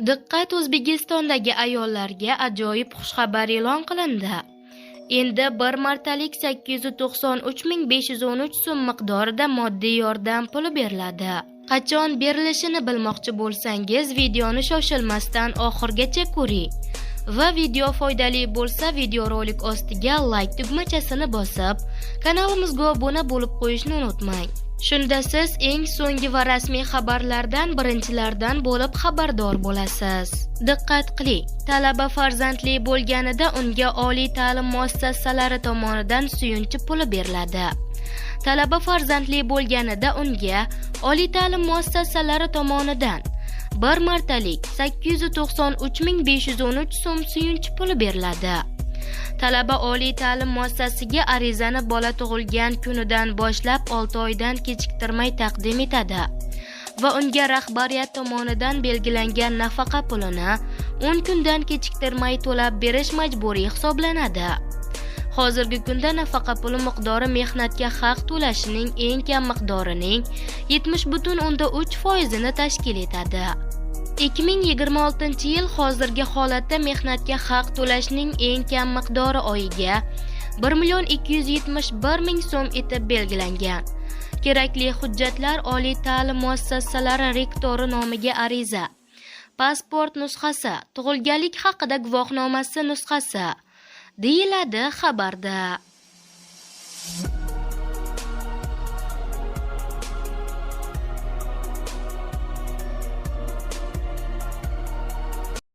Diqqat, O'zbekistondagi ayollarga ajoyib xushxabar e'lon qilindi. Endi bir martalik 893.513 so'm miqdorida moddiy yordam puli beriladi. Qachon berilishini bilmoqchi bo'lsangiz, videoni shoshilmasdan oxirigacha ko'ring. Va video foydali bo'lsa, videorolik ostiga like tugmachasini bosib, kanalimizga obuna bo'lib qo'yishni unutmang. Shunda siz eng so'nggi va rasmiy xabarlardan birinchilardan bo'lib xabardor bo'lasiz. Diqqat qiling, talaba farzandli bo'lganida unga oliy ta'lim muassasalari tomonidan suyunchi puli beriladi. Talaba farzandli bo'lganida unga oliy ta'lim muassasalari tomonidan bir martalik 893.513 so'm suyunchi puli beriladi. Talaba oliy ta'lim muassasasiga arizani bola tug'ilgan kunidan boshlab 6 oydan kechiktirmay taqdim etadi va unga rahbariyat tomonidan belgilangan nafaqa pulini 10 kundan kechiktirmay to'lab berish majburiy hisoblanadi. Hozirgi kunda nafaqa puli miqdori mehnatga haq to'lashning eng kam miqdorining 70,3% ni tashkil etadi. 2026-yil hozirgi holatda mehnatga haq to'lashning eng kam miqdori oyiga 1.271.000 so'm etib belgilangan. Kerakli hujjatlar: oliy ta'lim muassasalari rektori nomiga ariza, pasport nusxasi, tug'ilganlik haqida guvohnomasi nusxasi, deyiladi xabarda.